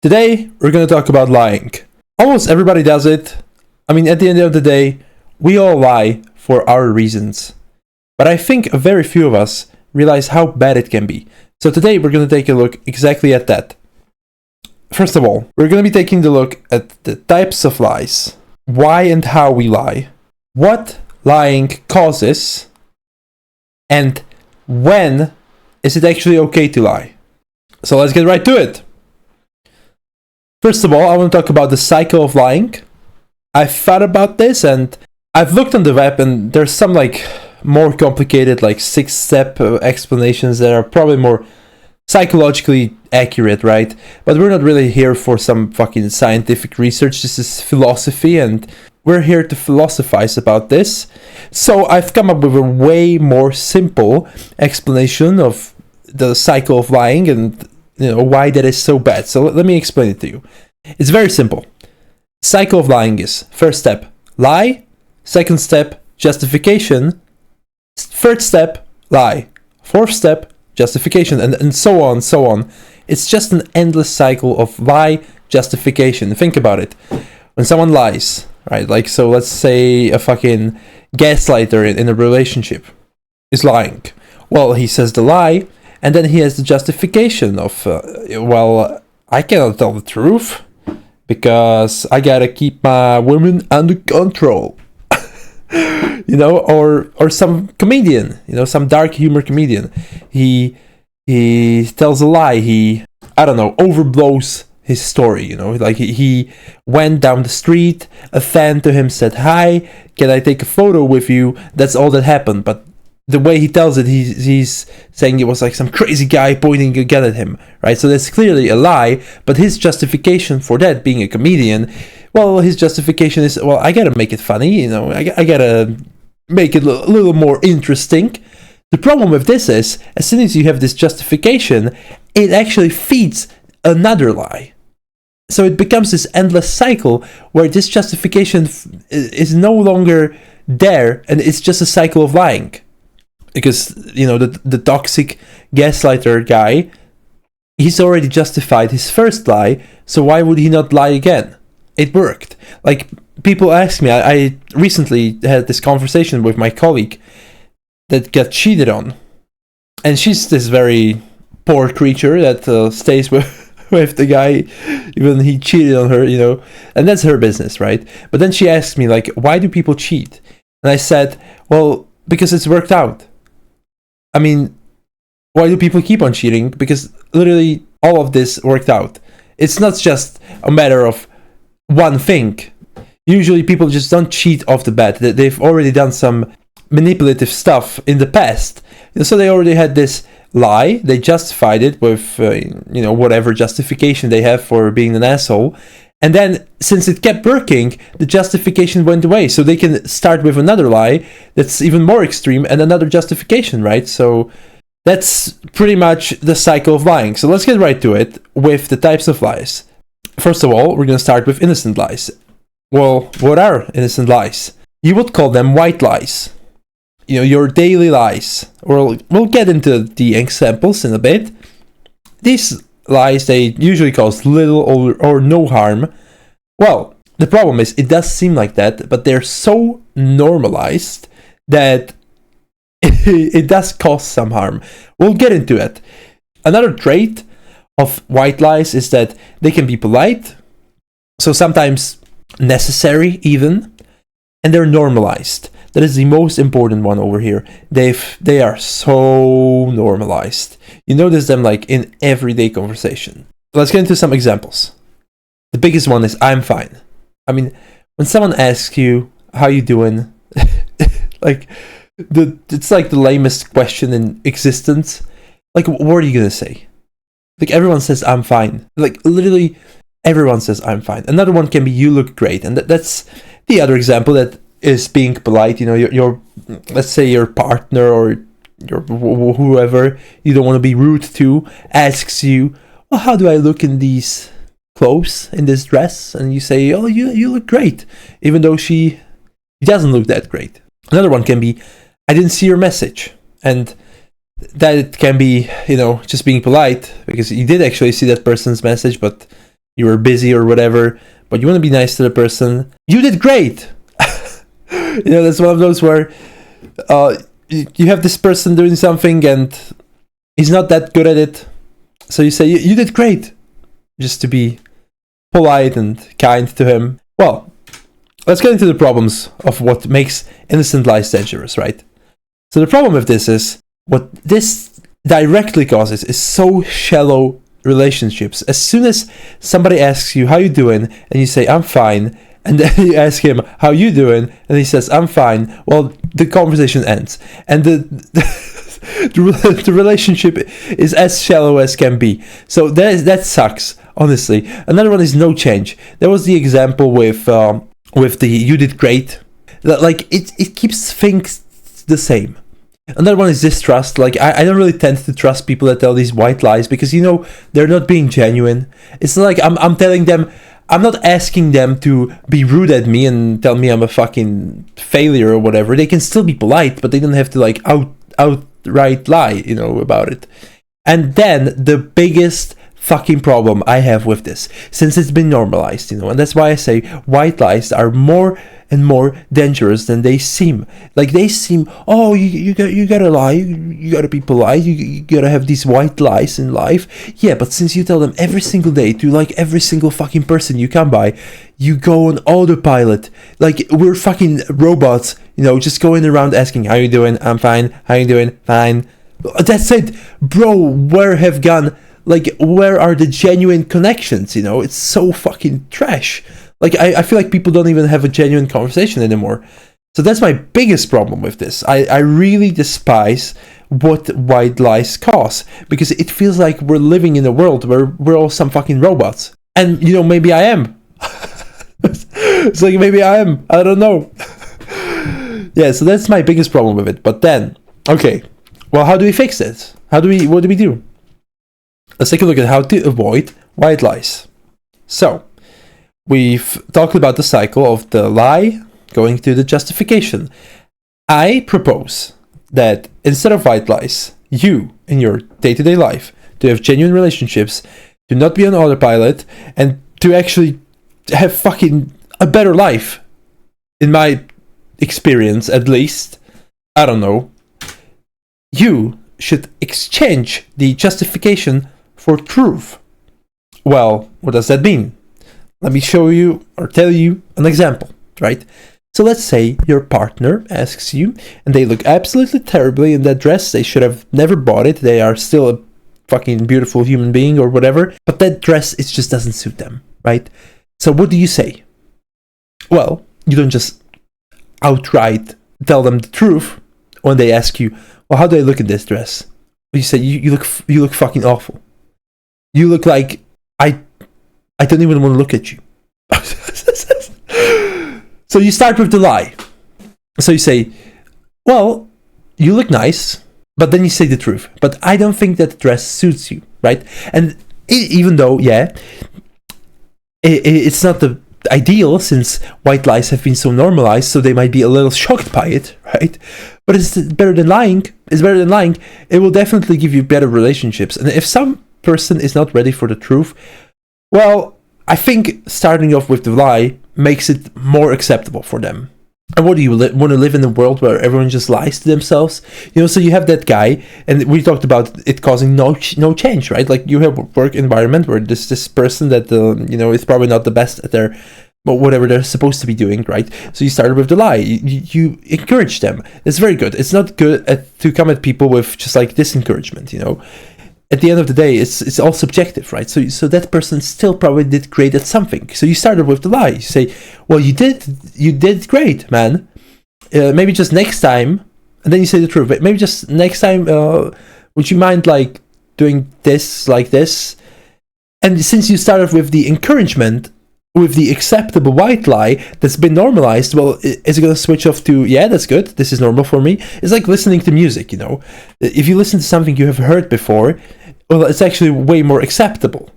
Today, we're going to talk about lying. Almost everybody does it. I mean, at the end of the day, we all lie for our reasons. But I think very few of us realize how bad it can be. So today, we're going to take a look exactly at that. First of all, we're going to be taking a look at the types of lies, why and how we lie, what lying causes, and when is it actually okay to lie. So let's get right to it. First of all, I want to talk about the cycle of lying. I've thought about this and I've looked on the web, and there's some more complicated 6-step explanations that are probably more psychologically accurate, right? But we're not really here for some fucking scientific research. This is philosophy and we're here to philosophize about this. So I've come up with a way more simple explanation of the cycle of lying and why that is so bad. So let me explain it to you. It's very simple. Cycle of lying is: first step, lie; second step, justification; third step, lie; fourth step, justification, and so on, so on. It's just an endless cycle of lie, justification. Think about it. When someone lies, right? So let's say a fucking gaslighter in a relationship is lying. Well, he says the lie, and then he has the justification of, I cannot tell the truth because I gotta keep my women under control. Or some comedian, some dark humor comedian. He tells a lie. He, overblows his story. He went down the street. A fan to him said, "Hi, can I take a photo with you?" That's all that happened. But the way he tells it, he's saying it was some crazy guy pointing a gun at him, right? So that's clearly a lie, but his justification for that, being a comedian, his justification is, I gotta make it funny, I gotta make it a little more interesting. The problem with this is, as soon as you have this justification, it actually feeds another lie. So it becomes this endless cycle where this justification is no longer there, and it's just a cycle of lying. Because, the toxic gaslighter guy, he's already justified his first lie, so why would he not lie again? It worked. People ask me, I recently had this conversation with my colleague that got cheated on. And she's this very poor creature that stays with the guy, even he cheated on her, and that's her business, right? But then she asked me, why do people cheat? And I said, because it's worked out. I mean, why do people keep on cheating? Because literally all of this worked out. It's not just a matter of one thing. Usually people just don't cheat off the bat. They've already done some manipulative stuff in the past. So they already had this lie. They justified it with, whatever justification they have for being an asshole. And then, since it kept working, the justification went away. So they can start with another lie that's even more extreme and another justification, right? So that's pretty much the cycle of lying. So let's get right to it with the types of lies. First of all, we're going to start with innocent lies. Well, what are innocent lies? You would call them white lies. Your daily lies. We'll get into the examples in a bit. These lies, they usually cause little or no harm. Well, the problem is, it does seem like that, but they're so normalized that it does cause some harm. We'll get into it. Another trait of white lies is that they can be polite, so sometimes necessary even, and they're normalized. That is the most important one over here. They are so normalized. You notice them in everyday conversation. Let's get into some examples. The biggest one is "I'm fine." I mean, when someone asks you how you doing, it's the lamest question in existence. What are you gonna say? Everyone says "I'm fine." Literally everyone says "I'm fine." Another one can be "you look great," and that's the other example that is being polite. Your let's say your partner or your whoever you don't want to be rude to asks you, how do I look in these clothes, in this dress? And you say, you look great, even though she doesn't look that great. Another one can be, "I didn't see your message," and that can be just being polite because you did actually see that person's message, but you were busy or whatever, but you want to be nice to the person. You did great. That's one of those where you have this person doing something and he's not that good at it. So you say, you did great. Just to be polite and kind to him. Well, let's get into the problems of what makes innocent lies dangerous, right? So the problem with this is, what this directly causes is so shallow relationships. As soon as somebody asks you, how you doing? And you say, I'm fine. And then you ask him, how you doing? And he says, I'm fine. Well, the conversation ends. And the relationship is as shallow as can be. So that sucks, honestly. Another one is no change. There was the example with the you did great. Like, it keeps things the same. Another one is distrust. Like, I don't really tend to trust people that tell these white lies because, they're not being genuine. It's like I'm telling them, I'm not asking them to be rude at me and tell me I'm a fucking failure or whatever. They can still be polite, but they don't have to like outright lie, about it. And then the biggest fucking problem I have with this, since it's been normalized, and that's why I say white lies are more and more dangerous than they seem. Like, they seem, oh, you gotta lie, you gotta be polite, you gotta have these white lies in life. Yeah, but since you tell them every single day to like every single fucking person you come by, you go on autopilot. Like, we're fucking robots, just going around asking, how you doing? I'm fine. How you doing? Fine. That's it. Bro, where are the genuine connections? It's so fucking trash. Like, I feel like people don't even have a genuine conversation anymore. So that's my biggest problem with this. I really despise what white lies cause, because it feels like we're living in a world where we're all some fucking robots. And, maybe I am. It's like, maybe I am. I don't know. Yeah, so that's my biggest problem with it. But then, okay, well, how do we fix it? What do we do? Let's take a look at how to avoid white lies. So, we've talked about the cycle of the lie going to the justification. I propose that instead of white lies, you, in your day-to-day life, to have genuine relationships, to not be on autopilot, and to actually have fucking a better life. In my experience, at least. I don't know. You should exchange the justification for truth. Well, what does that mean? Let me show you or tell you an example, right? So let's say your partner asks you, and they look absolutely terribly in that dress. They should have never bought it. They are still a fucking beautiful human being or whatever. But that dress, it just doesn't suit them, right? So what do you say? Well, you don't just outright tell them the truth when they ask you, well, how do I look in this dress? You say, you look fucking awful. You look like I don't even want to look at you. So you start with the lie. So you say, well, you look nice, but then you say the truth. But I don't think that dress suits you, right? And even though, yeah, it's not the ideal, since white lies have been so normalized, so they might be a little shocked by it, right? But it's better than lying. It will definitely give you better relationships. And if some person is not ready for the truth, well, I think starting off with the lie makes it more acceptable for them. And what do you want to live in a world where everyone just lies to themselves? So you have that guy, and we talked about it causing no change, right? Like, you have a work environment where this person that is probably not the best at their whatever they're supposed to be doing, right? So you started with the lie. You encourage them. It's very good. It's not good to come at people with just like disencouragement. At the end of the day, it's all subjective, right? So that person still probably did great at something. So you started with the lie. You say, well, you did great, man. Maybe just next time, and then you say the truth. But maybe just next time, would you mind like doing this like this? And since you started with the encouragement, with the acceptable white lie that's been normalized, well, is it going to switch off to, yeah, that's good, this is normal for me? It's like listening to music, If you listen to something you have heard before, well, it's actually way more acceptable,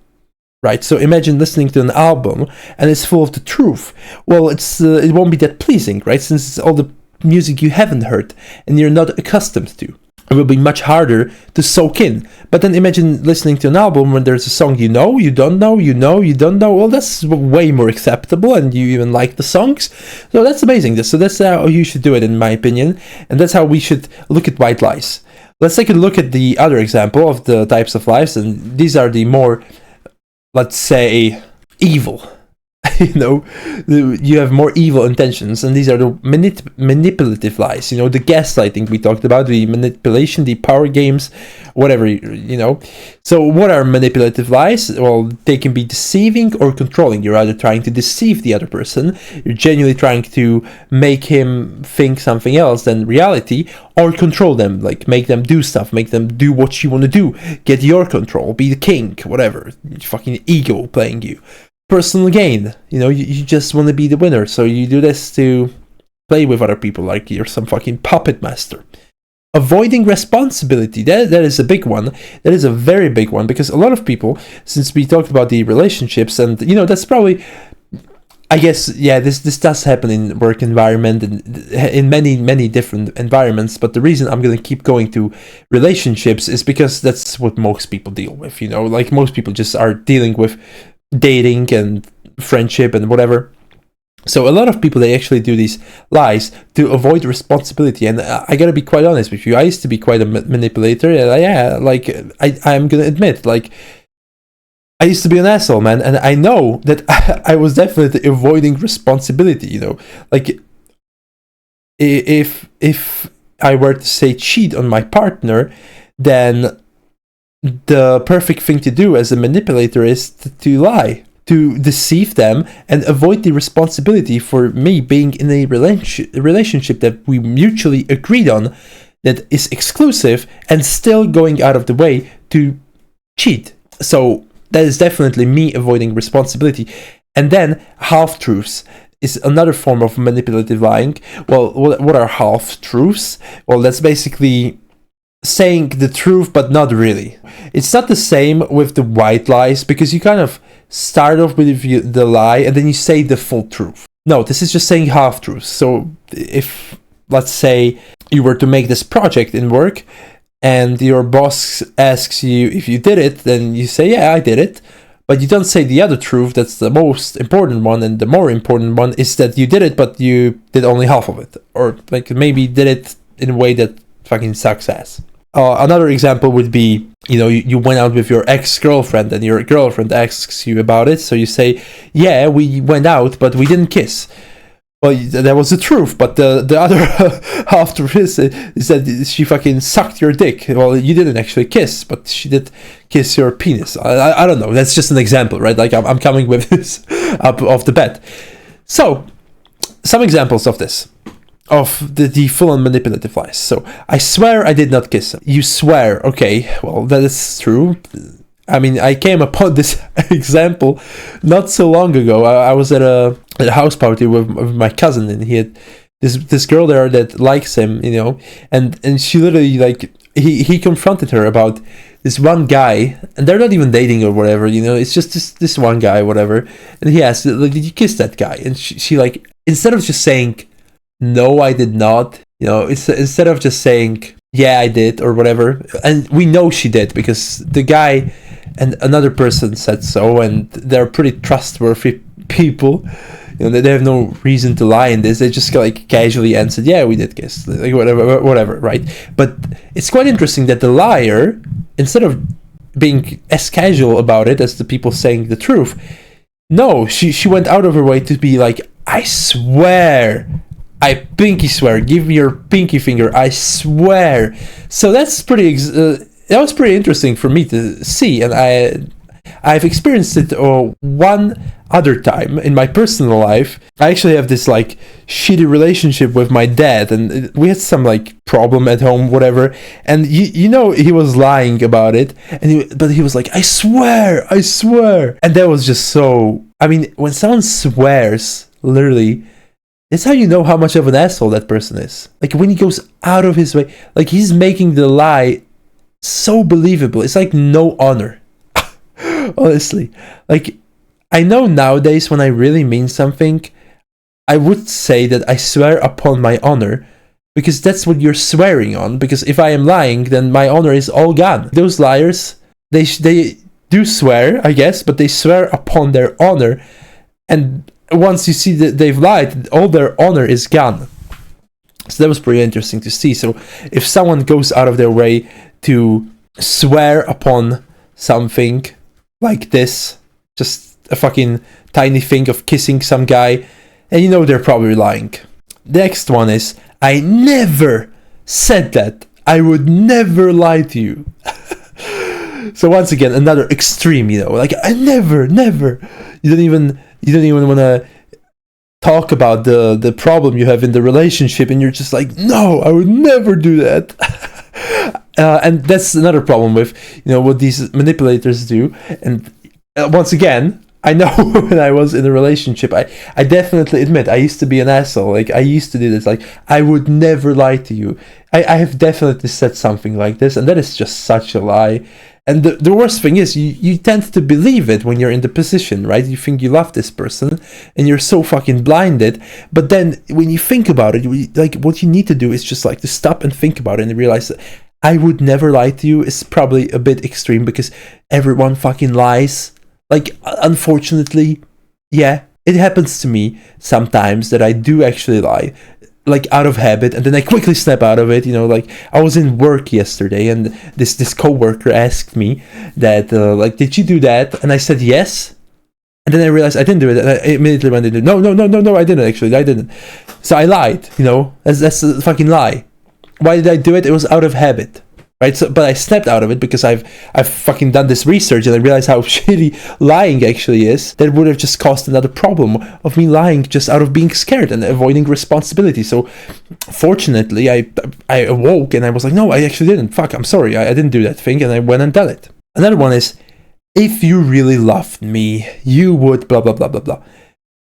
right? So imagine listening to an album and it's full of the truth. Well, it won't be that pleasing, right? Since it's all the music you haven't heard and you're not accustomed to. it will be much harder to soak in. But then imagine listening to an album when there's a song you know, you don't know, you know, you don't know. Well, that's way more acceptable, and you even like the songs. So that's amazing. So that's how you should do it, in my opinion. And that's how we should look at white lies. Let's take a look at the other example of the types of lies. And these are the more, let's say, evil. You have more evil intentions, and these are the manipulative lies. The gaslighting we talked about, the manipulation, the power games, whatever. So what are manipulative lies? Well, they can be deceiving or controlling. You're either trying to deceive the other person, you're genuinely trying to make him think something else than reality, or control them, like make them do stuff, make them do what you want to do, get your control, be the king, whatever. Fucking ego playing you. Personal gain, you just want to be the winner, so you do this to play with other people like you're some fucking puppet master. Avoiding responsibility, that is a big one. That is a very big one, because a lot of people, since we talked about the relationships, and that's probably, I guess, yeah, this does happen in work environment and in many different environments. But the reason I'm going to keep going to relationships is because that's what most people deal with. Like most people just are dealing with dating and friendship and whatever. So a lot of people, they actually do these lies to avoid responsibility. And I gotta be quite honest with you, I used to be quite a manipulator. And I'm gonna admit, like, I used to be an asshole, man. And I know that I was definitely avoiding responsibility. Like, if I were to say cheat on my partner, then the perfect thing to do as a manipulator is to lie, to deceive them, and avoid the responsibility for me being in a relationship that we mutually agreed on, that is exclusive, and still going out of the way to cheat. So that is definitely me avoiding responsibility. And then half-truths is another form of manipulative lying. Well, what are half-truths? Well, that's basically saying the truth but not really. It's not the same with the white lies, because you kind of start off with the lie and then you say the full truth. No, this is just saying half truths. So if, let's say, you were to make this project in work and your boss asks you if you did it, then you say, yeah, I did it. But you don't say the other truth. That's the most important one, and the more important one is that you did it, but you did only half of it, or like maybe did it in a way that fucking sucks ass. Another example would be, you went out with your ex-girlfriend and your girlfriend asks you about it. So you say, yeah, we went out, but we didn't kiss. Well, that was the truth, but the other half truth is that she fucking sucked your dick. Well, you didn't actually kiss, but she did kiss your penis. I don't know. That's just an example, right? Like, I'm coming with this up off the bat. So, some examples of this. Of the full-on manipulative lies. So, I swear I did not kiss him. You swear. Okay, well, that is true. I mean, I came upon this example not so long ago. I was at a house party with my cousin, and he had this girl there that likes him, and she literally, like, he confronted her about this one guy, and they're not even dating or whatever, it's just this one guy, whatever. And he asked, like, did you kiss that guy? And she like, instead of just saying, no, I did not. Instead of just saying, yeah, I did, or whatever. And we know she did, because the guy and another person said so, and they're pretty trustworthy people. They have no reason to lie in this. They just like casually answered, yeah, we did kiss, like whatever, right? But it's quite interesting that the liar, instead of being as casual about it as the people saying the truth, no, she went out of her way to be like, I swear, I pinky swear, give me your pinky finger, I swear. So that's pretty, that was pretty interesting for me to see, and I've experienced it one other time in my personal life. I actually have this like shitty relationship with my dad, and we had some like problem at home, whatever, and he was lying about it, but he was like, I swear, and that was just so, I mean, when someone swears, literally, it's how you know how much of an asshole that person is. Like, when he goes out of his way, like, he's making the lie so believable. It's like no honor. Honestly. Like, I know nowadays when I really mean something, I would say that I swear upon my honor. because that's what you're swearing on. Because if I am lying, then my honor is all gone. Those liars, they do swear, I guess, but they swear upon their honor, and once you see that they've lied, all their honor is gone. So that was pretty interesting to see. So if someone goes out of their way to swear upon something like this, just a fucking tiny thing of kissing some guy, and you know they're probably lying. The next one is, I never said that. I would never lie to you. So once again, another extreme, like I never. You don't even want to talk about the problem you have in the relationship, and you're just like, no, I would never do that. And that's another problem with what these manipulators do. And once again, I know when I was in a relationship, I definitely admit I used to be an asshole. Like I used to do this. Like I would never lie to you. I have definitely said something like this, and that is just such a lie. And the worst thing is, you tend to believe it when you're in the position, right? You think you love this person, and you're so fucking blinded. But then when you think about it, like what you need to do is just like to stop and think about it and realize that I would never lie to you is probably a bit extreme, because everyone fucking lies. Like, unfortunately, yeah, it happens to me sometimes that I do actually lie, like out of habit, and then I quickly snap out of it. Like I was in work yesterday, and this coworker asked me that, like, did you do that? And I said yes, and then I realized I didn't do it, and I immediately went into no, I didn't. So I lied. That's a fucking lie. Why did I do it? It was out of habit. Right, but I snapped out of it because I've fucking done this research, and I realized how shitty lying actually is. That would have just caused another problem of me lying just out of being scared and avoiding responsibility. So fortunately, I awoke and I was like, no, I actually didn't. Fuck, I'm sorry, I didn't do that thing, and I went and did it. Another one is, if you really loved me, you would blah blah blah blah blah.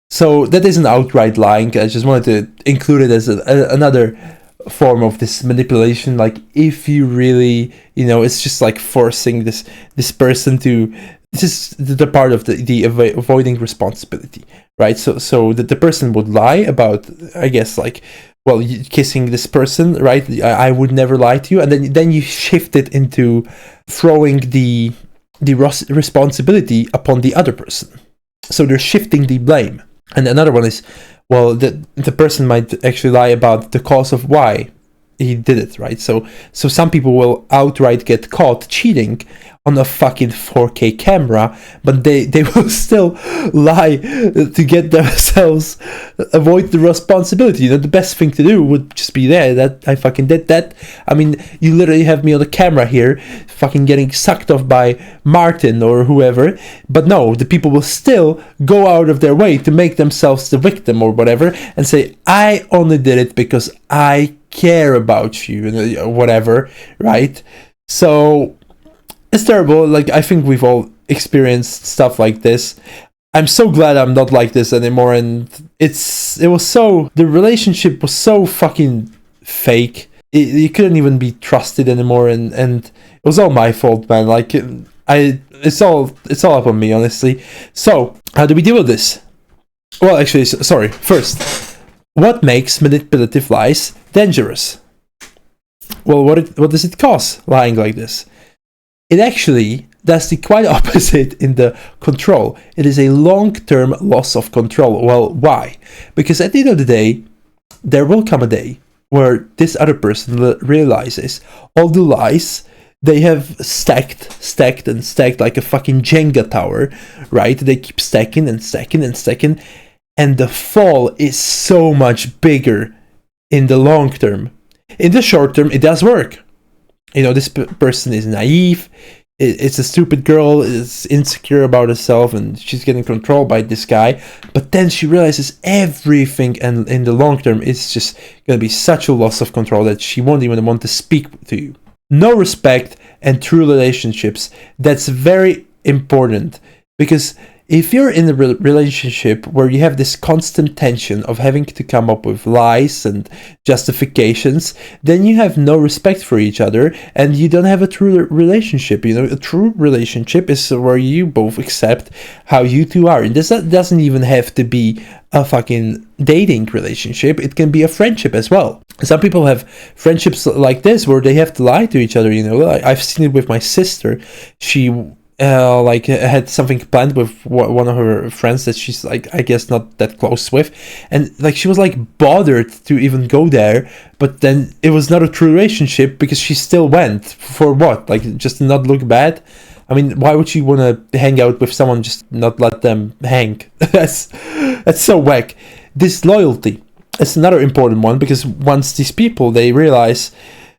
So that isn't outright lying. I just wanted to include it as another form of this manipulation. Like, if you really, it's just like forcing this person to, this is the part of the avoiding responsibility, right? So that the person would lie about, I guess, like, well, kissing this person, right? I would never lie to you, and then you shift it into throwing the responsibility upon the other person. So they're shifting the blame. And another one is, well, the person might actually lie about the cause of why he did it, right? So some people will outright get caught cheating on a fucking 4K camera, but they will still lie to get themselves, avoid the responsibility. The best thing to do would just be that I fucking did that. I mean, you literally have me on the camera here, fucking getting sucked off by Martin or whoever, but no, the people will still go out of their way to make themselves the victim or whatever, and say, I only did it because I care about you, or whatever, right? So it's terrible. Like, I think we've all experienced stuff like this. I'm so glad I'm not like this anymore, and the relationship was so fucking fake. You couldn't even be trusted anymore, and it was all my fault, man. Like, it's all up on me, honestly. So, how do we deal with this? Well, actually, sorry. First, what makes manipulative lies dangerous? Well, what does it cost, lying like this? It actually does the quite opposite in the control. It is a long-term loss of control. Well, why? Because at the end of the day, there will come a day where this other person realizes all the lies they have stacked like a fucking Jenga tower, right? They keep stacking, and the fall is so much bigger in the long term. In the short term, it does work. This person is naive, it's a stupid girl, is insecure about herself, and she's getting controlled by this guy, but then she realizes everything, and in the long term, it's just going to be such a loss of control that she won't even want to speak to you. No respect and true relationships, that's very important, because if you're in a relationship where you have this constant tension of having to come up with lies and justifications, then you have no respect for each other and you don't have a true relationship. A true relationship is where you both accept how you two are. And this doesn't even have to be a fucking dating relationship. It can be a friendship as well. Some people have friendships like this where they have to lie to each other. I've seen it with my sister. She had something planned with one of her friends that she's I guess not that close with, and she was bothered to even go there, but then it was not a true relationship because she still went. For what? Just to not look bad? I mean, why would you want to hang out with someone, just not let them hang? That's so whack. Disloyalty is another important one, because once these people, they realize,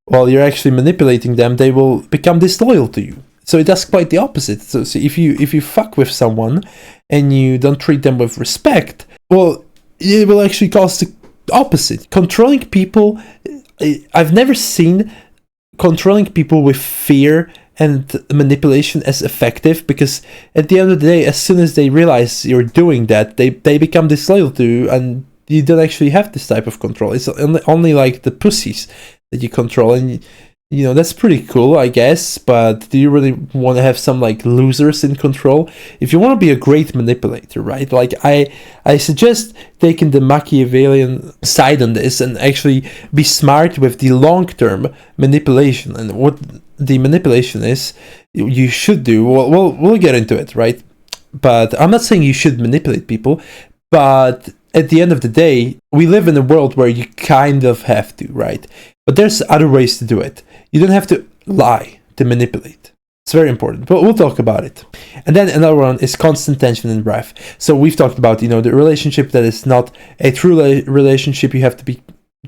well, you're actually manipulating them, they will become disloyal to you. So it does quite the opposite. So if you fuck with someone and you don't treat them with respect, well, it will actually cause the opposite. Controlling people, I've never seen controlling people with fear and manipulation as effective, because at the end of the day, as soon as they realize you're doing that, they become disloyal to you, and you don't actually have this type of control. It's only the pussies that you control, and that's pretty cool, I guess, but do you really want to have some losers in control? If you want to be a great manipulator, right? I suggest taking the Machiavellian side on this and actually be smart with the long-term manipulation. And what the manipulation is, you should do, we'll get into it, right? But I'm not saying you should manipulate people, but at the end of the day, we live in a world where you kind of have to, right? But there's other ways to do it. You don't have to lie to manipulate. It's very important, but we'll talk about it. And then another one is constant tension and wrath. So we've talked about, the relationship that is not a true relationship. You have to be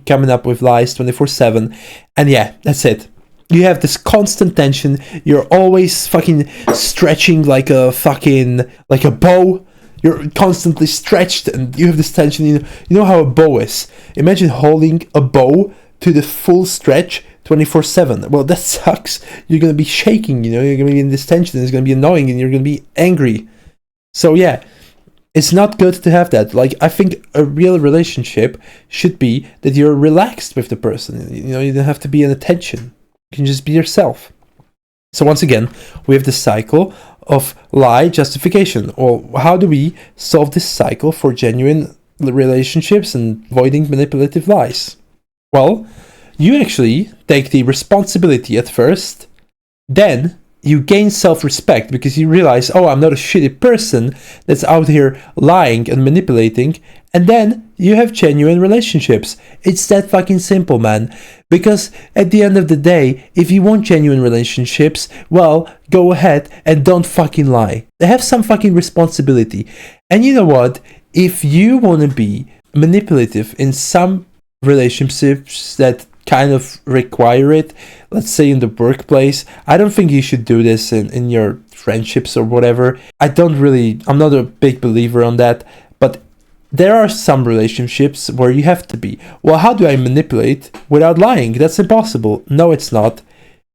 coming up with lies 24/7. And yeah, that's it. You have this constant tension. You're always fucking stretching like a bow. You're constantly stretched and you have this tension. You know how a bow is. Imagine holding a bow to the full stretch 24/7. Well, that sucks. You're going to be shaking, you're going to be in this tension. It's going to be annoying and you're going to be angry. So yeah, it's not good to have that. I think a real relationship should be that you're relaxed with the person. You don't have to be in a tension. You can just be yourself. So once again, we have the cycle of lie justification. Or how do we solve this cycle for genuine relationships and avoiding manipulative lies? Well, you actually take the responsibility at first, then you gain self-respect because you realize, oh, I'm not a shitty person that's out here lying and manipulating, and then you have genuine relationships. It's that fucking simple, man. Because at the end of the day, if you want genuine relationships, well, go ahead and don't fucking lie. Have some fucking responsibility. And you know what? If you want to be manipulative in some relationships that kind of require it, let's say in the workplace, I don't think you should do this in your friendships or whatever. I'm not a big believer on that, but there are some relationships where you have to be. Well, how do I manipulate without lying? That's impossible. No, it's not.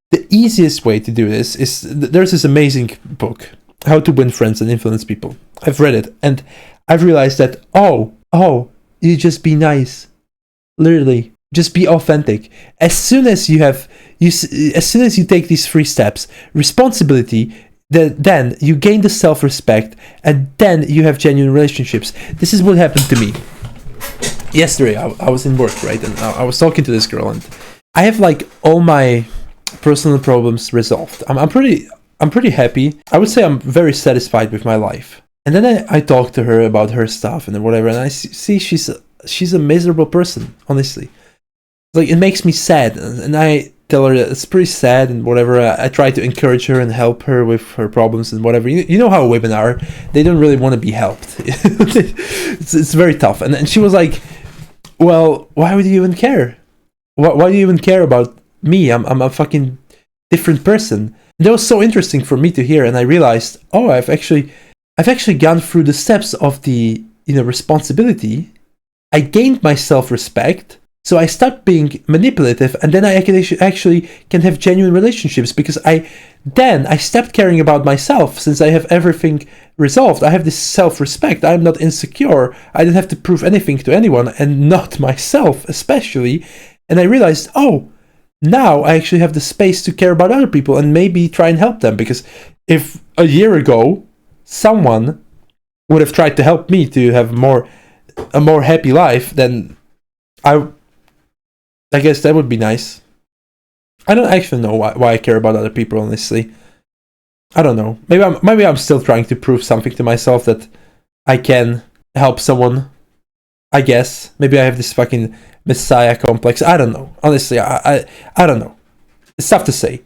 The easiest way to do this is, there's this amazing book, How to Win Friends and Influence People. I've read it and I've realized that, you just be nice. Literally, just be authentic. As soon as you take these 3 steps, responsibility, then you gain the self-respect, and then you have genuine relationships. This is what happened to me. Yesterday, I was in work, right, and I was talking to this girl, and I have all my personal problems resolved. I'm pretty happy. I would say I'm very satisfied with my life. And then I talk to her about her stuff and whatever, and I see she's a miserable person, honestly. It makes me sad, and I tell her that it's pretty sad and whatever. I try to encourage her and help her with her problems and whatever. You know how women are. They don't really want to be helped. It's very tough. And she was like, well, why would you even care? Why do you even care about me? I'm a fucking different person. And that was so interesting for me to hear, and I realized, oh, I've actually gone through the steps of the responsibility. I gained my self-respect. So I stopped being manipulative, and then I actually can have genuine relationships because I then I stopped caring about myself since I have everything resolved. I have this self-respect. I'm not insecure. I don't have to prove anything to anyone, and not myself especially. And I realized, oh, now I actually have the space to care about other people and maybe try and help them. Because if a year ago someone would have tried to help me to have a more happy life, then I guess that would be nice. I don't actually know why I care about other people, honestly. I don't know. Maybe I'm still trying to prove something to myself that I can help someone. I guess. Maybe I have this fucking messiah complex. I don't know. Honestly, I don't know. It's tough to say.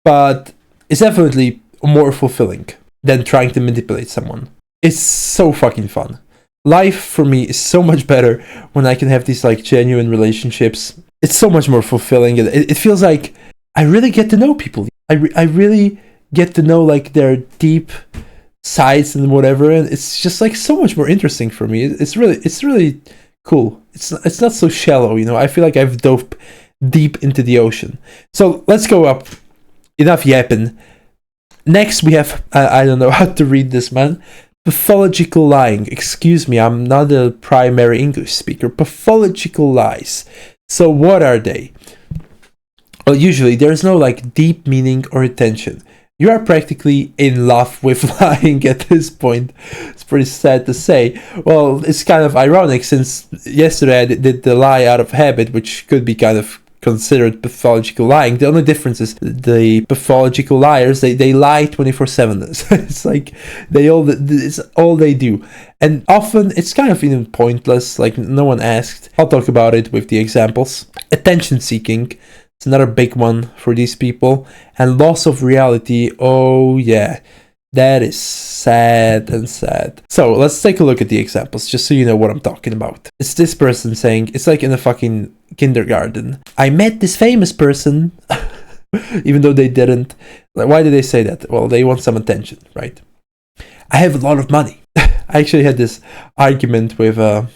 But it's definitely more fulfilling than trying to manipulate someone. It's so fucking fun. Life for me is so much better when I can have these like genuine relationships. It's so much more fulfilling. It feels like I really get to know people. I really get to know like their deep sides and whatever, and it's just like so much more interesting for me. It's really cool. It's not so shallow, you know. I feel like I've dove deep into the ocean. So let's go up. Enough yapping. Next we have I don't know how to read this, man. Pathological lying. Excuse me, I'm not a primary English speaker. Pathological lies. So what are they? Well, usually there's no like deep meaning or intention. You are practically in love with lying at this point. It's pretty sad to say. Well, it's kind of ironic since yesterday I did the lie out of habit, which could be kind of considered pathological lying. The only difference is the pathological liars, they lie 24/7. It's like it's all they do. And often it's kind of even pointless, like no one asked. I'll talk about it with the examples. Attention seeking. It's another big one for these people. And loss of reality. Oh yeah, that is sad and sad. So let's take a look at the examples, just so you know what I'm talking about. It's this person saying, it's like in a fucking kindergarten. I met this famous person, even though they didn't. Like, why did they say that? Well, they want some attention, right? I have a lot of money. I actually had this argument with a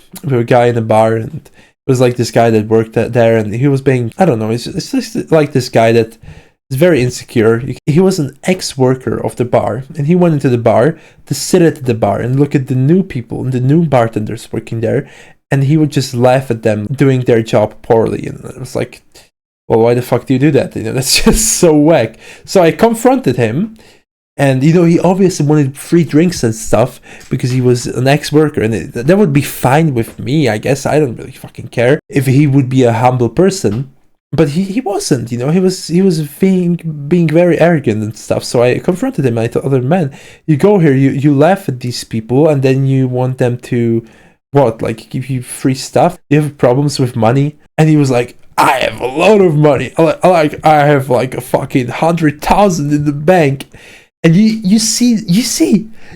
guy in a bar, and it was like this guy that worked there, and he was being, I don't know, it's just like this guy that is very insecure. He was an ex-worker of the bar, and he went into the bar to sit at the bar and look at the new people and the new bartenders working there, and he would just laugh at them doing their job poorly. And it was like, well, why the fuck do you do that? You know, that's just so whack. So I confronted him. And, you know, he obviously wanted free drinks and stuff because he was an ex-worker. And that would be fine with me, I guess. I don't really fucking care if he would be a humble person. But he wasn't, you know. He was being very arrogant and stuff. So I confronted him. I told other man, you go here, you laugh at these people, and then you want them to, what, like, give you free stuff? You have problems with money? And he was like, I have a lot of money. I have like a fucking 100,000 in the bank. And you see,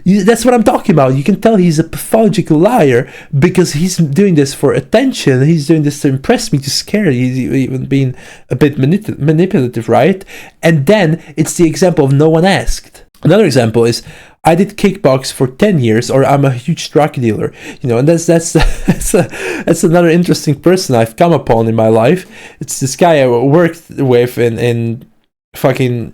that's what I'm talking about. You can tell he's a pathological liar because he's doing this for attention. He's doing this to impress me, to scare. He's even being a bit manipulative, right? And then it's the example of no one asked. Another example is, I did kickbox for 10 years, or I'm a huge drug dealer, you know, and that's another interesting person I've come upon in my life. It's this guy I worked with in fucking.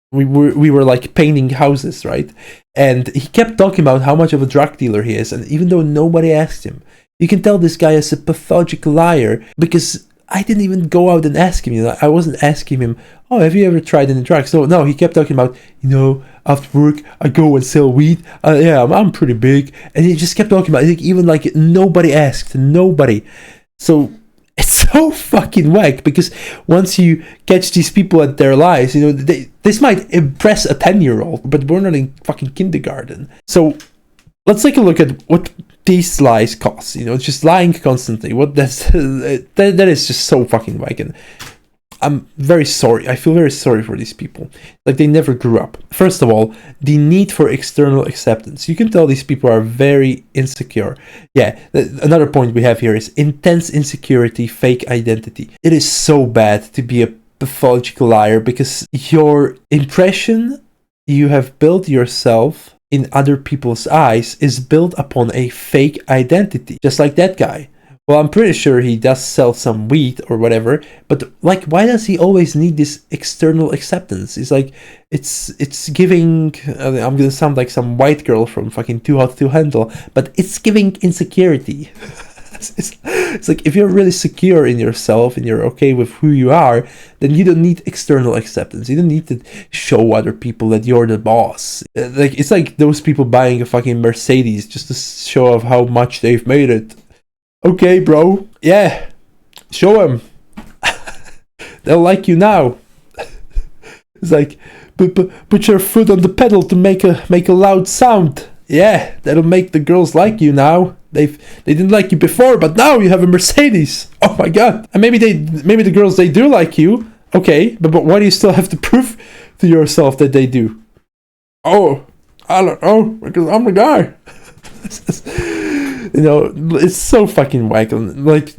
We were like painting houses, right? And he kept talking about how much of a drug dealer he is, and even though nobody asked him, you can tell this guy is a pathological liar because I didn't even go out and ask him. You know, I wasn't asking him, oh, have you ever tried any drugs? No, he kept talking about, you know, after work I go and sell weed. Yeah, I'm pretty big, and he just kept talking about it. Even like nobody asked, nobody. So it's so fucking whack because once you catch these people at their lies, you know, this might impress a 10-year-old, but we're not in fucking kindergarten. So let's take a look at what these lies cost. You know, just lying constantly. That is just so fucking whack. And I'm very sorry. I feel very sorry for these people. Like, they never grew up. First of all, the need for external acceptance. You can tell these people are very insecure. Yeah, another point we have here is intense insecurity, fake identity. It is so bad to be a pathological liar because your impression you have built yourself in other people's eyes is built upon a fake identity. Just like that guy. Well, I'm pretty sure he does sell some weed or whatever, but like, why does he always need this external acceptance? It's like, it's giving. I'm gonna sound like some white girl from fucking Too Hot to Handle, but it's giving insecurity. It's like, if you're really secure in yourself and you're okay with who you are, then you don't need external acceptance. You don't need to show other people that you're the boss. Like, it's like those people buying a fucking Mercedes just to show off how much they've made it. Okay, bro. Yeah. Show them. They'll like you now. It's like, put your foot on the pedal to make a loud sound. Yeah, that'll make the girls like you now. They didn't like you before, but now you have a Mercedes. Oh my god. And maybe the girls, they do like you. Okay, but why do you still have to prove to yourself that they do? Oh, I don't know, because I'm the guy. You know, it's so fucking whack. Like,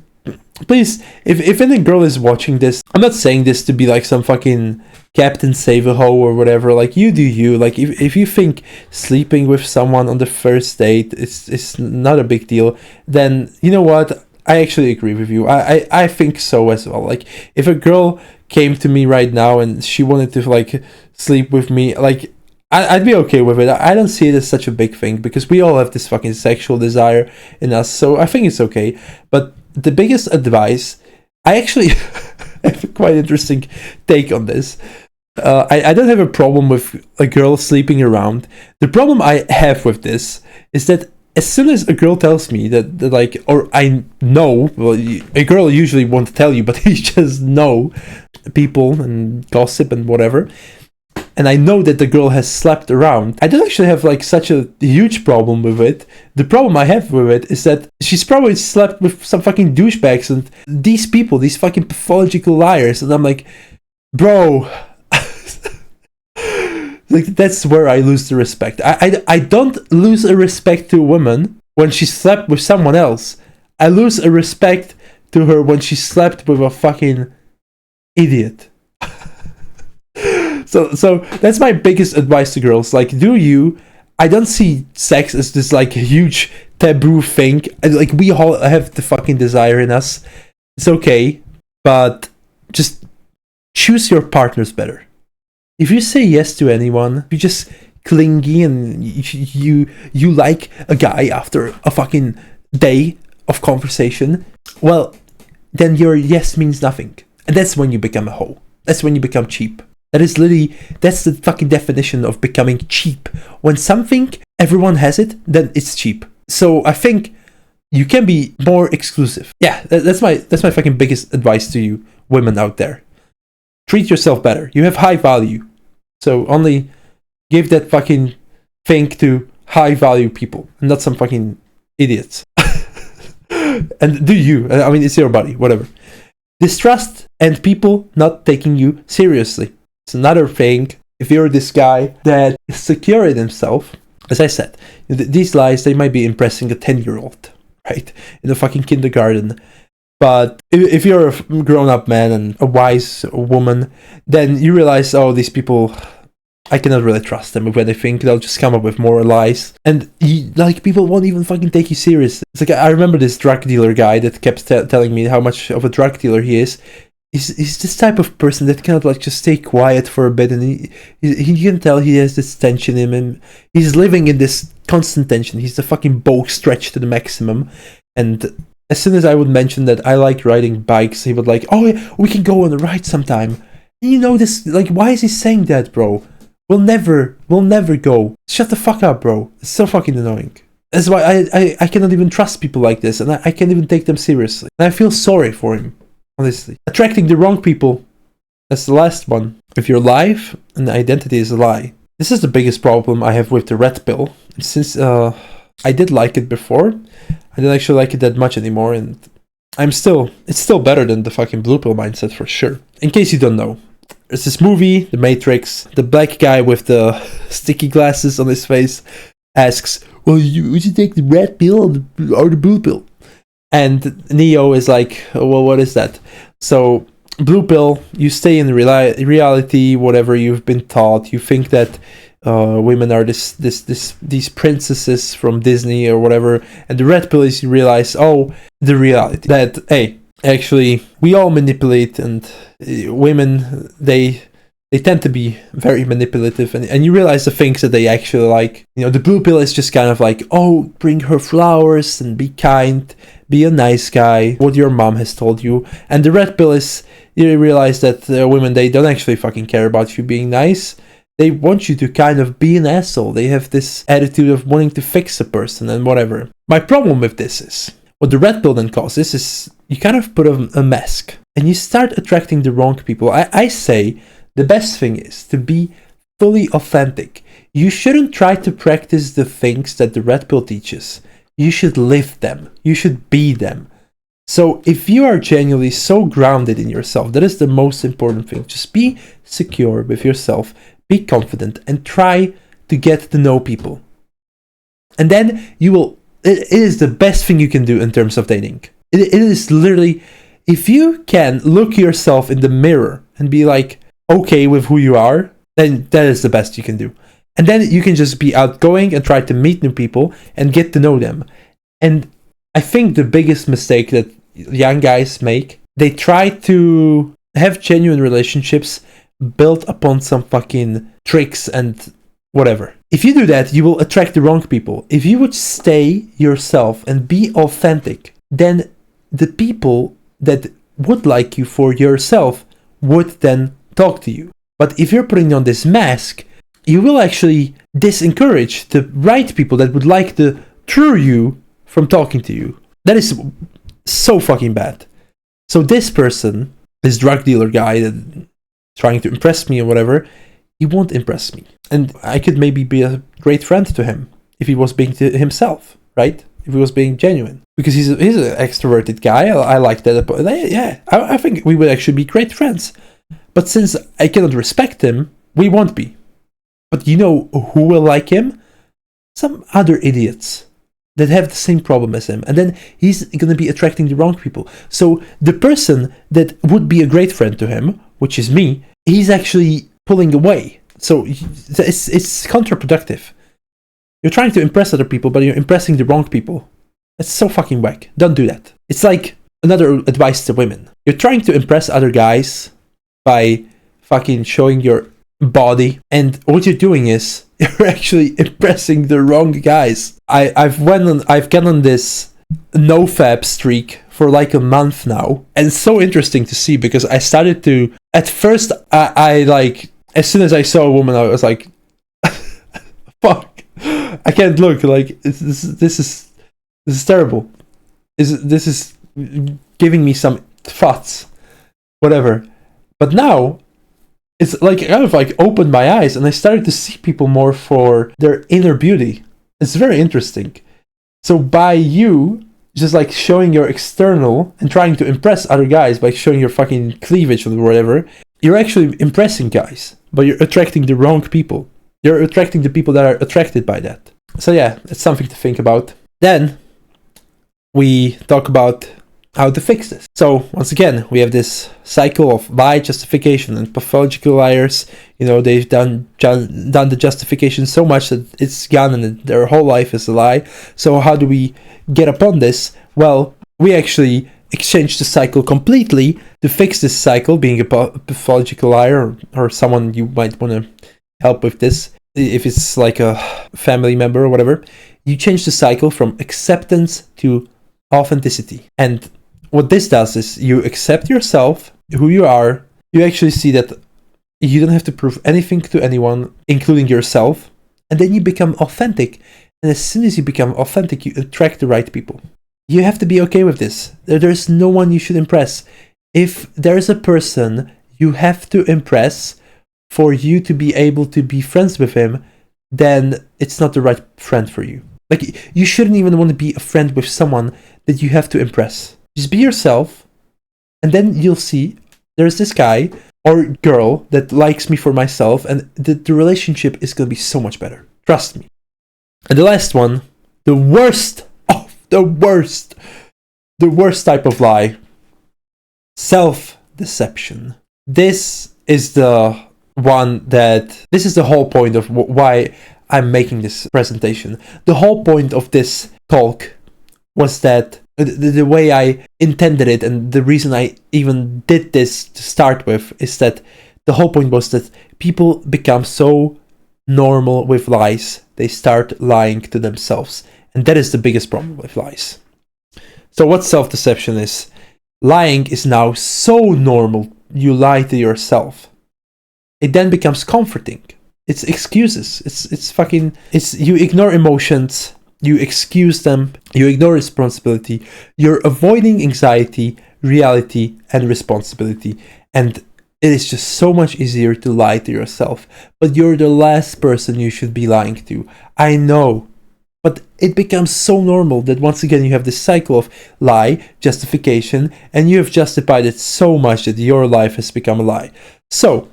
please, if any girl is watching this, I'm not saying this to be like some fucking Captain Save-A-Ho or whatever. Like, you do you. Like, if you think sleeping with someone on the first date is not a big deal, then you know what? I actually agree with you. I think so as well. Like, if a girl came to me right now and she wanted to like sleep with me, like, I'd be okay with it. I don't see it as such a big thing because we all have this fucking sexual desire in us, so I think it's okay. But the biggest advice, I actually have a quite interesting take on this. I don't have a problem with a girl sleeping around. The problem I have with this is that as soon as a girl tells me that like, or I know, well, a girl usually won't tell you, but you just know people and gossip and whatever, and I know that the girl has slept around, I don't actually have like such a huge problem with it. The problem I have with it is that she's probably slept with some fucking douchebags and these people, these fucking pathological liars, and I'm like, bro, like, that's where I lose the respect. I don't lose a respect to a woman when she slept with someone else. I lose a respect to her when she slept with a fucking idiot. So that's my biggest advice to girls. Like, do you? I don't see sex as this like huge taboo thing. Like, we all have the fucking desire in us. It's okay, but just choose your partners better. If you say yes to anyone, you just clingy and you like a guy after a fucking day of conversation, well, then your yes means nothing. And that's when you become a hoe. That's when you become cheap. That's the fucking definition of becoming cheap. When something, everyone has it, then it's cheap. So I think you can be more exclusive. Yeah, that's my fucking biggest advice to you women out there. Treat yourself better. You have high value. So only give that fucking thing to high value people and not some fucking idiots. And do you. I mean, it's your body, whatever. Distrust and people not taking you seriously. It's another thing. If you're this guy that is secure in himself, as I said, these lies, they might be impressing a 10-year-old, right? In a fucking kindergarten. But if you're a grown-up man and a wise woman, then you realize, oh, these people, I cannot really trust them. When they think, they'll just come up with more lies. And people won't even fucking take you serious. It's like, I remember this drug dealer guy that kept telling me how much of a drug dealer he is. He's this type of person that cannot like just stay quiet for a bit, and he can tell he has this tension in him. He's living in this constant tension. He's the fucking bow stretched to the maximum. And as soon as I would mention that I like riding bikes, he would like, oh yeah, we can go on a ride sometime. And you know this, like, why is he saying that, bro? We'll never go. Shut the fuck up, bro. It's so fucking annoying. That's why I cannot even trust people like this, and I can't even take them seriously. And I feel sorry for him. Honestly. Attracting the wrong people. That's the last one. If your life and identity is a lie. This is the biggest problem I have with the red pill. Since I did like it before, I don't actually like it that much anymore, and it's still better than the fucking blue pill mindset for sure. In case you don't know, there's this movie, The Matrix. The black guy with the sticky glasses on his face asks, well, would you take the red pill or the blue pill? And Neo is like, well, what is that? So, blue pill, you stay in reality, whatever you've been taught. You think that women are these princesses from Disney or whatever, and the red pill is you realize, oh, the reality that, hey, actually we all manipulate, and women, they tend to be very manipulative, and you realize the things that they actually like. The blue pill is just kind of like, oh, bring her flowers and be kind, be a nice guy, what your mom has told you. And the red pill is, you realize that women, they don't actually fucking care about you being nice. They want you to kind of be an asshole. They have this attitude of wanting to fix a person and whatever. My problem with this is, what the red pill then causes is, you kind of put on a mask, and you start attracting the wrong people. I say, the best thing is to be fully authentic. You shouldn't try to practice the things that the red pill teaches. You should live them. You should be them. So if you are genuinely so grounded in yourself, that is the most important thing. Just be secure with yourself, be confident, and try to get to know people. And then you will, it is the best thing you can do in terms of dating. It is literally, if you can look yourself in the mirror and be like, okay with who you are, then that is the best you can do. And then you can just be outgoing and try to meet new people and get to know them. And I think the biggest mistake that young guys make, they try to have genuine relationships built upon some fucking tricks and whatever. If you do that, you will attract the wrong people. If you would stay yourself and be authentic, then the people that would like you for yourself would then talk to you. But if you're putting on this mask, you will actually disencourage the right people that would like the true you from talking to you. That is so fucking bad. So this person, this drug dealer guy that trying to impress me or whatever, he won't impress me. And I could maybe be a great friend to him if he was being to himself, right? If he was being genuine. Because he's an extroverted guy. I like that. Yeah, I think we would actually be great friends. But since I cannot respect him, we won't be. But you know who will like him? Some other idiots that have the same problem as him. And then he's going to be attracting the wrong people. So the person that would be a great friend to him, which is me, he's actually pulling away. So it's counterproductive. You're trying to impress other people, but you're impressing the wrong people. It's so fucking whack. Don't do that. It's like another advice to women. You're trying to impress other guys by fucking showing your body, and what you're doing is you're actually impressing the wrong guys. I've gone on this nofap streak for like a month now, and it's so interesting to see, because I started to, at first I like, as soon as I saw a woman, I was like, fuck, I can't look, like this is terrible. This is giving me some thoughts, whatever. But now it's like I kind of like opened my eyes, and I started to see people more for their inner beauty. It's very interesting. So by you just like showing your external and trying to impress other guys by showing your fucking cleavage or whatever, you're actually impressing guys, but you're attracting the wrong people. You're attracting the people that are attracted by that. So yeah, it's something to think about. Then we talk about how to fix this. So once again, we have this cycle of lie, justification, and pathological liars. You know, they've done the justification so much that it's gone, and their whole life is a lie. So how do we get upon this? Well, we actually exchange the cycle completely to fix this cycle, being a pathological liar or someone you might want to help with this. If it's like a family member or whatever, you change the cycle from acceptance to authenticity. And what this does is you accept yourself, who you are. You actually see that you don't have to prove anything to anyone, including yourself. And then you become authentic. And as soon as you become authentic, you attract the right people. You have to be okay with this. There's no one you should impress. If there's a person you have to impress for you to be able to be friends with him, then it's not the right friend for you. Like, you shouldn't even want to be a friend with someone that you have to impress. Just be yourself, and then you'll see there's this guy or girl that likes me for myself, and the relationship is going to be so much better. Trust me. And the last one, the worst type of lie, self-deception. This is the one that this is the whole point of why I'm making this presentation. The whole point of this talk was that the way I intended it, and the reason I even did this to start with, is that the whole point was that people become so normal with lies, they start lying to themselves. And that is the biggest problem with lies. So what self-deception is? Lying is now so normal, you lie to yourself. It then becomes comforting. It's excuses. It's you ignore emotions, you excuse them, you ignore responsibility, you're avoiding anxiety, reality, and responsibility. And it is just so much easier to lie to yourself. But you're the last person you should be lying to. I know. But it becomes so normal that once again you have this cycle of lie, justification, and you have justified it so much that your life has become a lie. So,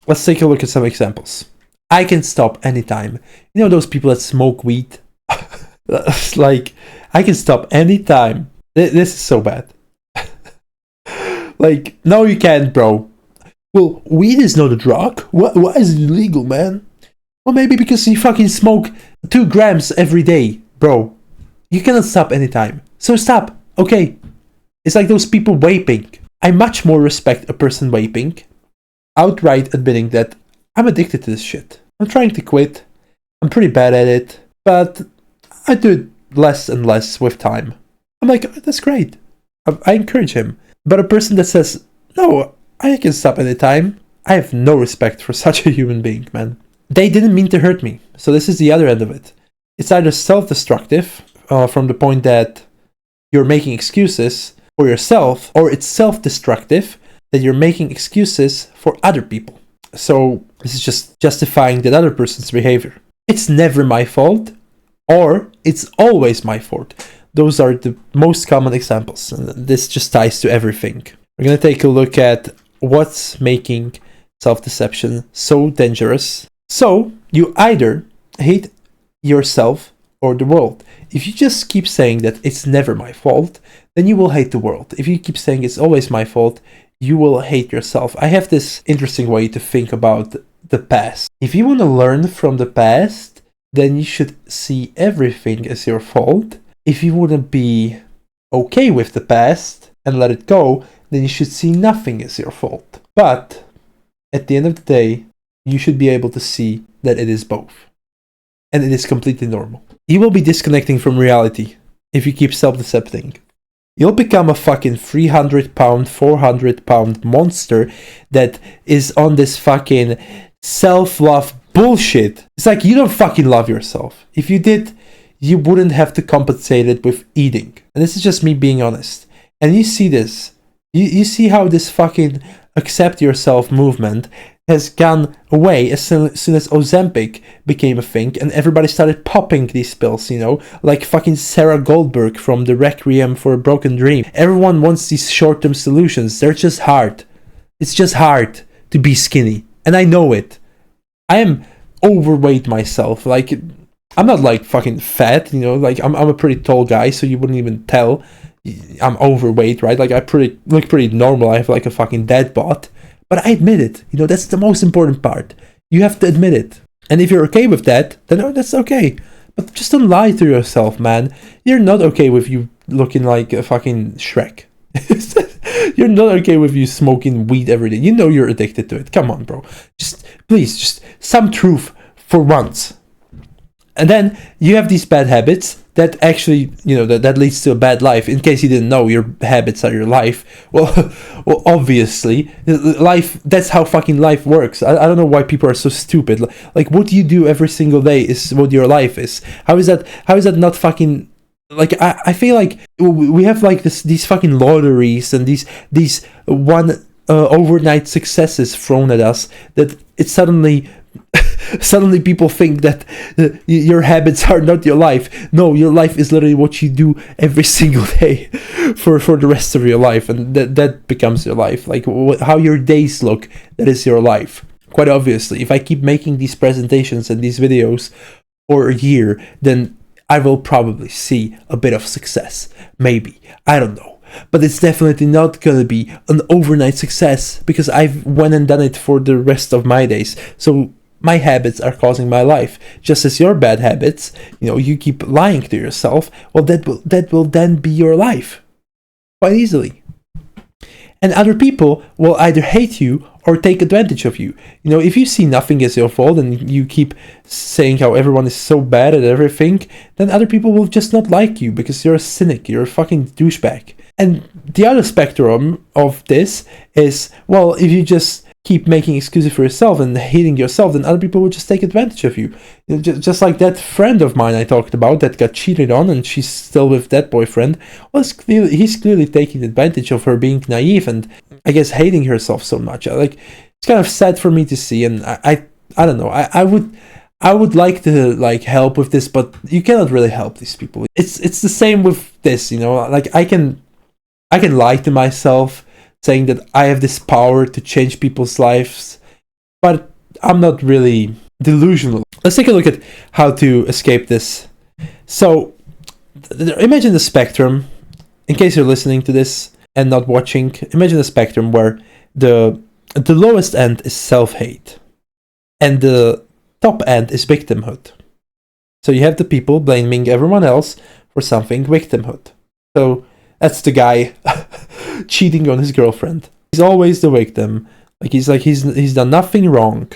let's take a look at some examples. I can stop anytime. You know those people that smoke weed? Like, I can stop anytime. This is so bad. Like, no you can't, bro. Well, weed is not a drug. Why is it illegal, man? Well, maybe because you fucking smoke 2 grams every day, bro. You cannot stop anytime. So stop, okay? It's like those people vaping. I much more respect a person vaping, outright admitting that I'm addicted to this shit. I'm trying to quit. I'm pretty bad at it, but I do it less and less with time. I'm like, oh, that's great. I encourage him. But a person that says, no, I can stop anytime, I have no respect for such a human being, man. They didn't mean to hurt me. So this is the other end of it. It's either self-destructive, from the point that you're making excuses for yourself, or it's self-destructive, that you're making excuses for other people. So this is just justifying that other person's behavior. It's never my fault, or it's always my fault. Those are the most common examples, and this just ties to everything. We're going to take a look at what's making self-deception so dangerous. So, you either hate yourself or the world. If you just keep saying that it's never my fault, then you will hate the world. If you keep saying it's always my fault, you will hate yourself. I have this interesting way to think about the past. If you want to learn from the past, then you should see everything as your fault. If you wouldn't be okay with the past and let it go, then you should see nothing as your fault. But at the end of the day, you should be able to see that it is both. And it is completely normal. You will be disconnecting from reality if you keep self-decepting. You'll become a fucking 300-pound, 400-pound monster that is on this fucking self-love bullshit. It's like you don't fucking love yourself. If you did, you wouldn't have to compensate it with eating. And this is just me being honest. And you see this. You see how this fucking accept yourself movement has gone away as soon as Ozempic became a thing and everybody started popping these pills, you know, like fucking Sarah Goldberg from the Requiem for a Broken Dream. Everyone wants these short-term solutions. They're just hard. It's just hard to be skinny. And I know it. I am overweight myself. Like, I'm not like fucking fat, you know, like I'm a pretty tall guy, so you wouldn't even tell I'm overweight, right? Like I look pretty normal. I have like a fucking dead bod. But I admit it. You know, that's the most important part. You have to admit it. And if you're okay with that, then oh, that's okay. But just don't lie to yourself, man. You're not okay with you looking like a fucking Shrek. You're not okay with you smoking weed every day. You know you're addicted to it. Come on, bro. Please, just some truth for once. And then you have these bad habits that actually, you know, that leads to a bad life. In case you didn't know, your habits are your life. Well, obviously, life, that's how fucking life works. I don't know why people are so stupid. Like, what you do every single day is what your life is. How is that not fucking... Like, I feel like we have like these fucking lotteries and these one overnight successes thrown at us that it suddenly people think that your habits are not your life. No, your life is literally what you do every single day for the rest of your life, and that becomes your life. Like how your days look, that is your life. Quite obviously, if I keep making these presentations and these videos for a year, then I will probably see a bit of success. Maybe. I don't know. but it's definitely not gonna be an overnight success because I've went and done it for the rest of my days. So my habits are causing my life, just as your bad habits. You keep lying to yourself. Well, that will then be your life quite easily. And other people will either hate you or take advantage of you. If you see nothing as your fault and you keep saying how everyone is so bad at everything, then other people will just not like you because you're a cynic, you're a fucking douchebag. And the other spectrum of this is, well, if you just keep making excuses for yourself and hating yourself, then other people will just take advantage of you. Just like that friend of mine I talked about that got cheated on and she's still with that boyfriend. Well, he's clearly taking advantage of her being naive and I guess hating herself so much. It's kind of sad for me to see, and I don't know. I would like to help with this, but you cannot really help these people. It's the same with this, I can lie to myself saying that I have this power to change people's lives, but I'm not really delusional. Let's take a look at how to escape this. So, imagine the spectrum. In case you're listening to this and not watching, imagine a spectrum where the lowest end is self-hate and the top end is victimhood. So you have the people blaming everyone else for something, victimhood. So that's the guy cheating on his girlfriend. He's always the victim. He's done nothing wrong.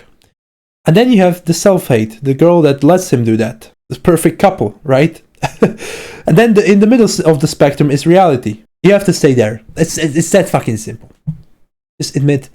And then you have the self-hate, the girl that lets him do that. The perfect couple, right? And then in the middle of the spectrum is reality. You have to stay there. It's that fucking simple. Just admit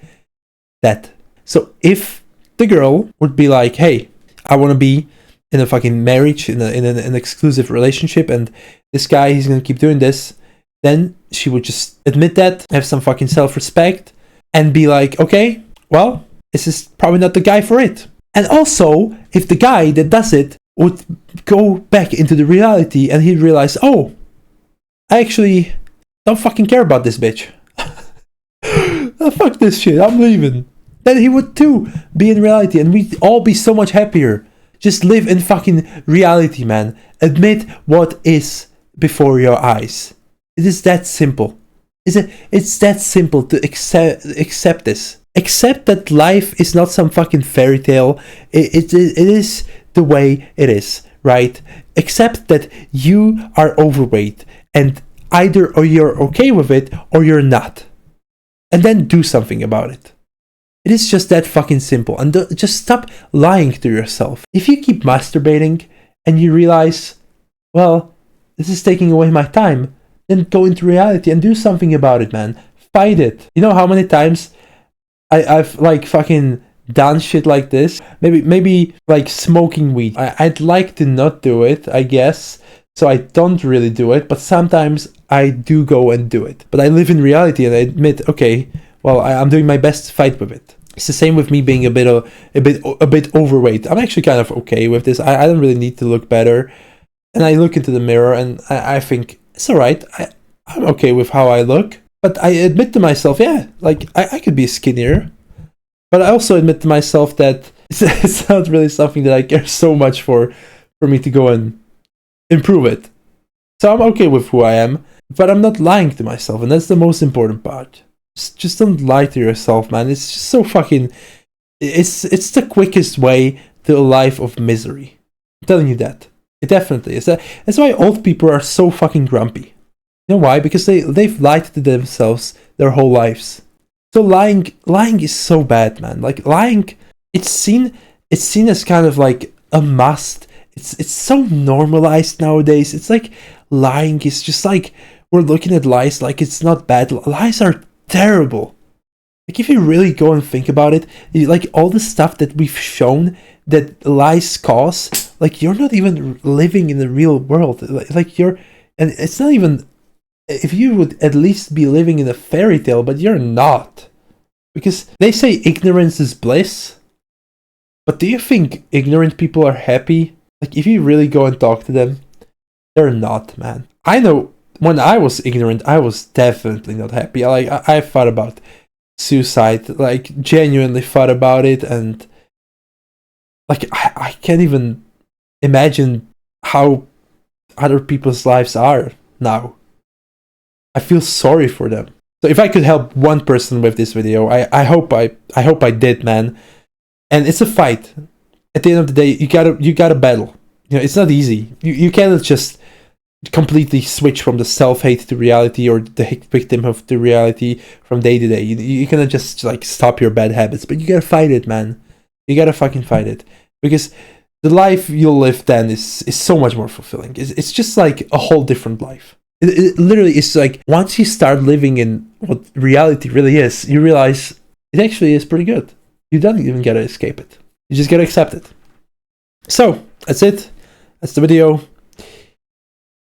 that. So if the girl would be like, hey, I want to be in a fucking marriage, in an exclusive relationship, and this guy, he's gonna keep doing this, then she would just admit that, have some fucking self-respect, and be like, okay, well, this is probably not the guy for it. And also, if the guy that does it would go back into the reality and he'd realize, oh, I actually don't fucking care about this bitch. Oh, fuck this shit, I'm leaving. Then he would too be in reality and we'd all be so much happier. Just live in fucking reality, man. Admit what is before your eyes. It is that simple. It's that simple to accept this. Accept that life is not some fucking fairy tale. It is the way it is, right? Accept that you are overweight and either or you're okay with it or you're not. And then do something about it. It is just that fucking simple. And just stop lying to yourself. If you keep masturbating and you realize, well, this is taking away my time, then go into reality and do something about it, man. Fight it. You know how many times I've fucking done shit like this? Maybe smoking weed. I'd like to not do it, I guess. So I don't really do it, but sometimes I do go and do it. But I live in reality and I admit, okay, well, I'm doing my best to fight with it. It's the same with me being a bit overweight. I'm actually kind of okay with this. I don't really need to look better. And I look into the mirror and I think, it's alright, I'm okay with how I look. But I admit to myself, yeah, I could be skinnier. But I also admit to myself that it's not really something that I care so much for me to go and improve it. So I'm okay with who I am, but I'm not lying to myself, and that's the most important part. Just don't lie to yourself, man. It's just so fucking... It's the quickest way to a life of misery. I'm telling you that. It definitely is. That's why old people are so fucking grumpy. You know why? Because they've lied to themselves their whole lives. So lying is so bad, man. Lying, it's seen as kind of like a must. It's so normalized nowadays. It's like lying is just like we're looking at lies like it's not bad. Lies are terrible. If you really go and think about it, all the stuff that we've shown that lies cause, you're not even living in the real world. And it's not even, if you would at least be living in a fairy tale, but you're not. Because they say ignorance is bliss. But do you think ignorant people are happy? If you really go and talk to them, they're not, man. I know when I was ignorant, I was definitely not happy. I thought about suicide, genuinely thought about it, and I can't even imagine how other people's lives are now. I feel sorry for them. So if I could help one person with this video, I hope I did, man. And it's a fight. At the end of the day, you gotta battle. You know, it's not easy. You cannot just completely switch from the self-hate to reality, or the victim of the reality from day to day. You cannot just like stop your bad habits, but you gotta fight it, man. You gotta fucking fight it, because the life you'll live then is so much more fulfilling. It's just like a whole different life. It literally is like, once you start living in what reality really is, you realize it actually is pretty good. You don't even gotta escape it. You just gotta accept it. So, that's it. That's the video.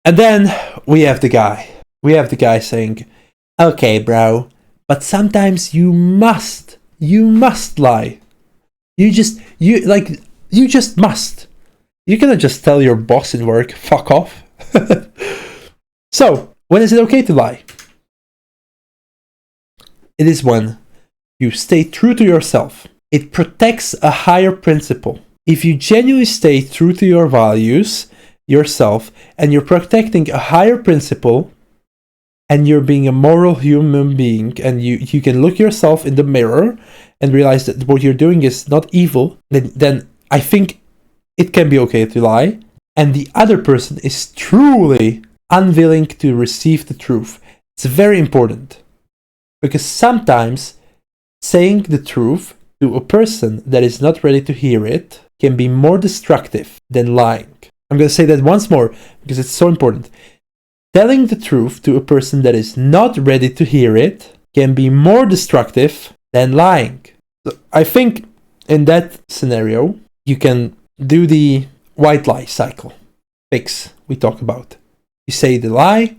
And then we have the guy. We have the guy saying, okay, bro, but sometimes you must lie. You just must. You cannot just tell your boss in work, fuck off. So, when is it okay to lie? It is when you stay true to yourself. It protects a higher principle. If you genuinely stay true to your values, yourself, and you're protecting a higher principle, and you're being a moral human being, and you can look yourself in the mirror and realize that what you're doing is not evil, then I think it can be okay to lie. And the other person is truly unwilling to receive the truth. It's very important, because sometimes saying the truth to a person that is not ready to hear it can be more destructive than lying. I'm going to say that once more because it's so important. Telling the truth to a person that is not ready to hear it can be more destructive than lying. So I think in that scenario, you can do the white lie cycle fix we talked about. You say the lie,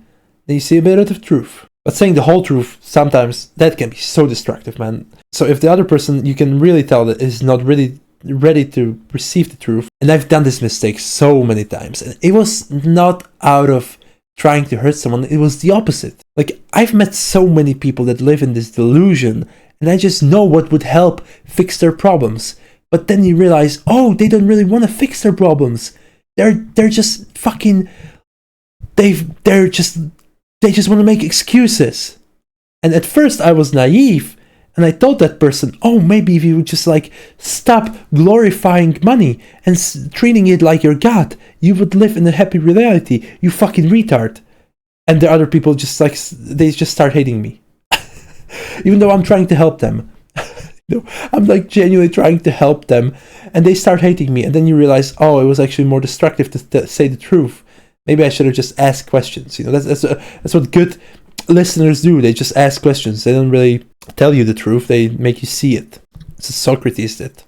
then you say a bit of the truth. But saying the whole truth, sometimes that can be so destructive, man. So if the other person, you can really tell that is not really ready to receive the truth. And I've done this mistake so many times. And it was not out of trying to hurt someone. It was the opposite. Like, I've met so many people that live in this delusion, and I just know what would help fix their problems. But then you realize, oh, they don't really want to fix their problems. They're just fucking... They just want to make excuses. And at first I was naive, and I told that person, oh, maybe if you would just like stop glorifying money and treating it like your god, you would live in a happy reality, you fucking retard. And the other people just like, they just start hating me. Even though I'm trying to help them. I'm like genuinely trying to help them, and they start hating me. And then you realize, oh, it was actually more destructive to say the truth. Maybe I should have just asked questions. You know, that's what good listeners do. They just ask questions. They don't really tell you the truth. They make you see it. It's what Socrates did.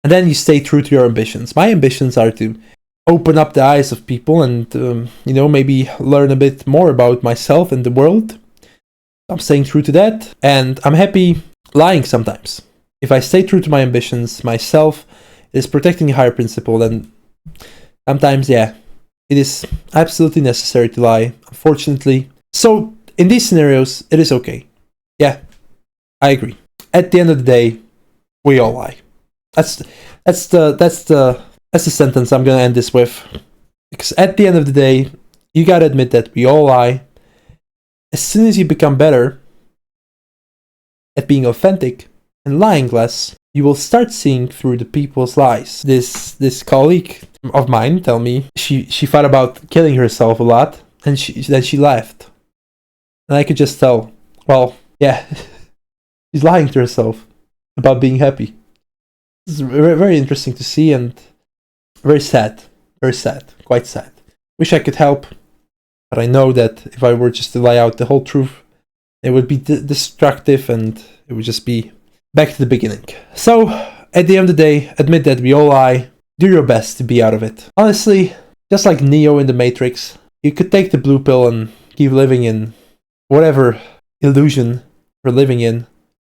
And then you stay true to your ambitions. My ambitions are to open up the eyes of people and, maybe learn a bit more about myself and the world. I'm staying true to that. And I'm happy lying sometimes. If I stay true to my ambitions, myself is protecting a higher principle, then sometimes, yeah, it is absolutely necessary to lie, unfortunately. So, in these scenarios, it is okay. Yeah, I agree. At the end of the day, we all lie. That's the sentence I'm gonna end this with. Because at the end of the day, you gotta admit that we all lie. As soon as you become better at being authentic and lying less, you will start seeing through the people's lies. This colleague of mine tell me she thought about killing herself a lot, and then she laughed. And I could just tell, well, yeah, she's lying to herself about being happy. It's very, very interesting to see, and very sad, quite sad. Wish I could help, but I know that if I were just to lie out the whole truth, it would be destructive, and it would just be back to the beginning. So, at the end of the day, admit that we all lie. Do your best to be out of it. Honestly, just like Neo in the Matrix, you could take the blue pill and keep living in whatever illusion we're living in.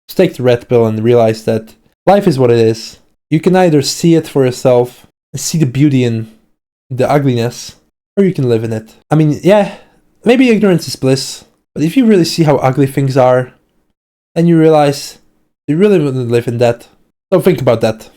Just take the red pill and realize that life is what it is. You can either see it for yourself and see the beauty in the ugliness, or you can live in it. I mean, yeah, maybe ignorance is bliss, but if you really see how ugly things are, then you realize you really wouldn't live in that. So think about that.